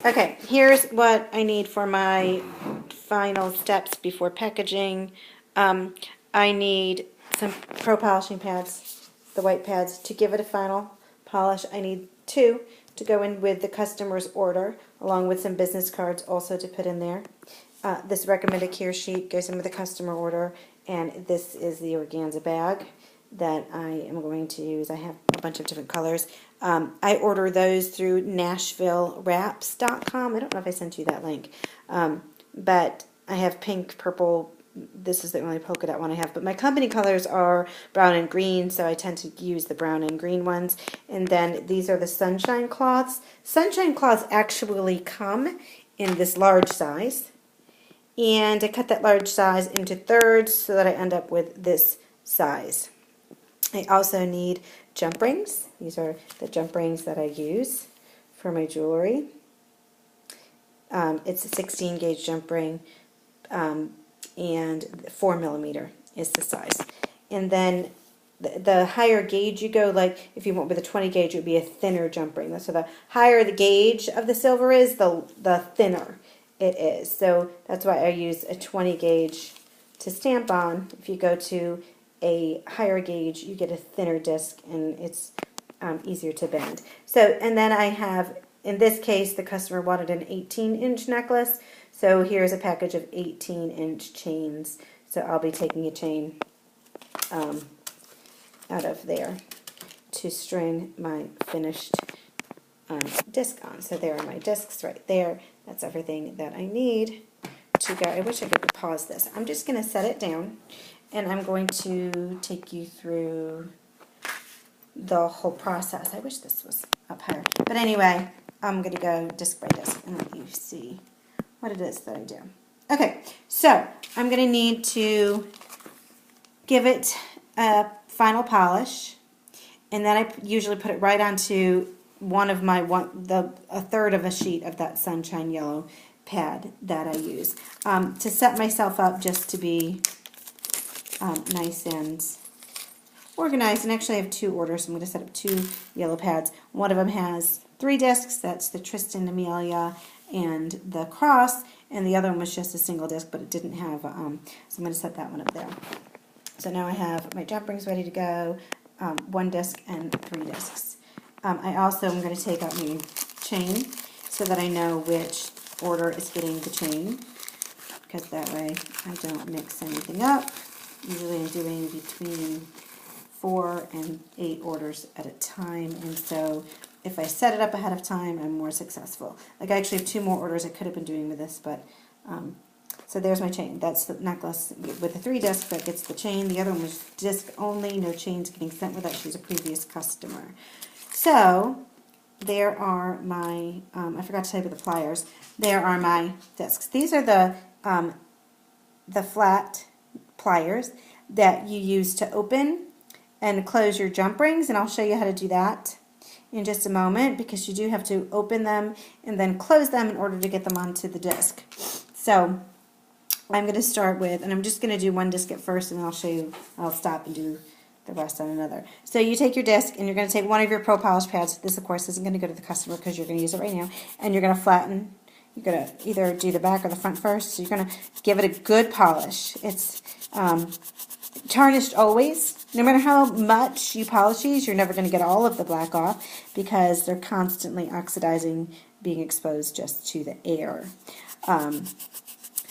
Okay, here's what I need for my final steps before packaging. I need some pro polishing pads, the white pads, to give it a final polish. I need two to go in with the customer's order, along with some business cards also to put in there. This recommended care sheet goes in with the customer order, and this is the organza bag that I am going to use. I have a bunch of different colors. I order those through NashvilleWraps.com. I don't know if I sent you that link, but I have pink, purple. This is the only polka dot one I have, but my company colors are brown and green, so I tend to use the brown and green ones. And then these are the sunshine cloths. Sunshine cloths actually come in this large size, and I cut that large size into thirds so that I end up with this size. I also need jump rings. These are the jump rings that I use for my jewelry. It's a 16 gauge jump ring, and 4 millimeter is the size. And then the higher gauge you go, like if you went with a 20 gauge, it would be a thinner jump ring. So the higher the gauge of the silver is, the thinner it is. So that's why I use a 20 gauge to stamp on. If you go to a higher gauge, you get a thinner disc, and it's easier to bend. So, and then I have, in this case, the customer wanted an 18-inch necklace, so here's a package of 18-inch chains. So I'll be taking a chain out of there to string my finished disc on. So there are my discs right there. That's everything that I need to go. I wish I could pause this. I'm just going to set it down, and I'm going to take you through the whole process. I wish this was up higher. But anyway, I'm going to go disc by disc and let you see what it is that I do. Okay, so I'm going to need to give it a final polish, and then I usually put it right onto a third of a sheet of that sunshine yellow pad that I use to set myself up just to be nice and organized. And actually I have two orders, so I'm going to set up two yellow pads. One of them has 3 discs, that's the Tristan, Amelia, and the cross, and the other one was just a single disc, but it didn't have, so I'm going to set that one up there. So now I have my jump rings ready to go, 1 disc and 3 discs. I also am going to take out my chain so that I know which order is getting the chain, because that way I don't mix anything up. Usually I'm doing between 4 and 8 orders at a time, and so if I set it up ahead of time, I'm more successful. Like I actually have 2 more orders I could have been doing with this, but so there's my chain. That's the necklace with the 3 discs that gets the chain. The other one was disc only, no chains getting sent with that. She's a previous customer. So there are my, I forgot to tell you about the pliers. There are my discs. These are the flat pliers that you use to open and close your jump rings, and I'll show you how to do that in just a moment, because you do have to open them and then close them in order to get them onto the disc. So I'm going to start with, and I'm just going to do 1 disc at first, and I'll show you, I'll stop and do the rest on another. So you take your disc, and you're going to take one of your Pro Polish pads. This, of course, isn't going to go to the customer because you're going to use it right now, and you're going to flatten. You're going to either do the back or the front first, so you're going to give it a good polish. It's tarnished always. No matter how much you polish these, you're never going to get all of the black off because they're constantly oxidizing, being exposed just to the air.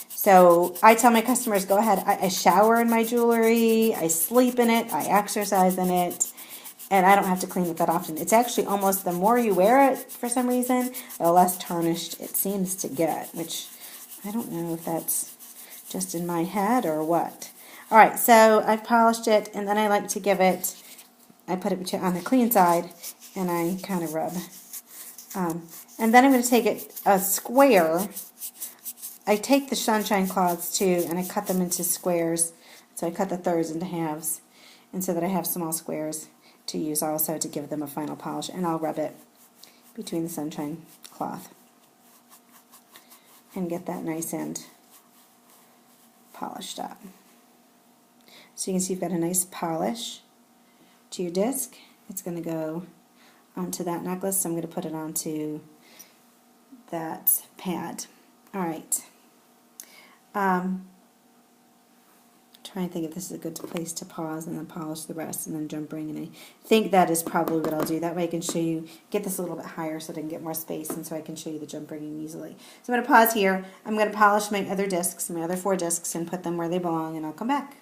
So I tell my customers, go ahead, I shower in my jewelry, I sleep in it, I exercise in it, and I don't have to clean it that often. It's actually almost, the more you wear it for some reason, the less tarnished it seems to get, which I don't know if that's just in my head or what. All right, so I've polished it, and then I like to give it, I put it on the clean side, and I kind of rub. And then I'm going to take it a square. I take the sunshine cloths too, and I cut them into squares. So I cut the thirds into halves, and so that I have small squares to use also to give them a final polish. And I'll rub it between the sunshine cloth and get that nice end polished up. So you can see you've got a nice polish to your disc. It's going to go onto that necklace, so I'm going to put it onto that pad. All right. Trying to think if this is a good place to pause and then polish the rest and then jump ring. And I think that is probably what I'll do. That way I can show you, get this a little bit higher so that I can get more space and so I can show you the jump ringing easily. So I'm going to pause here. I'm going to polish my other discs, my other 4 discs, and put them where they belong, and I'll come back.